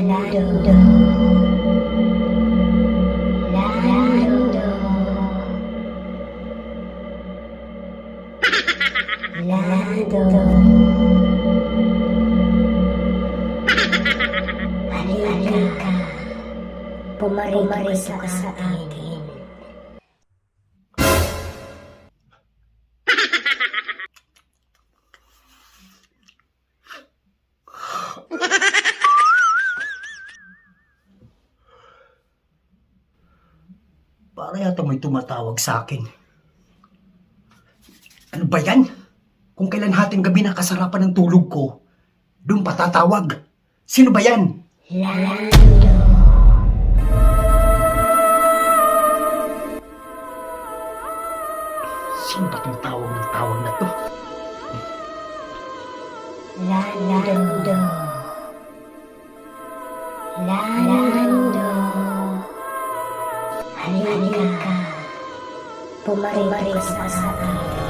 Lando. Lando. Lando. Halika. Pumarito ka sa akin. Para yata may tumatawag sa akin. Ano ba yan? Kung kailan hating gabi na kasarapan ng tulog ko, doon patatawag. Sino ba yan? Lando. Sino ba itong tawag na to? Lando. Lando. Halika. Pumarito ka sa akin.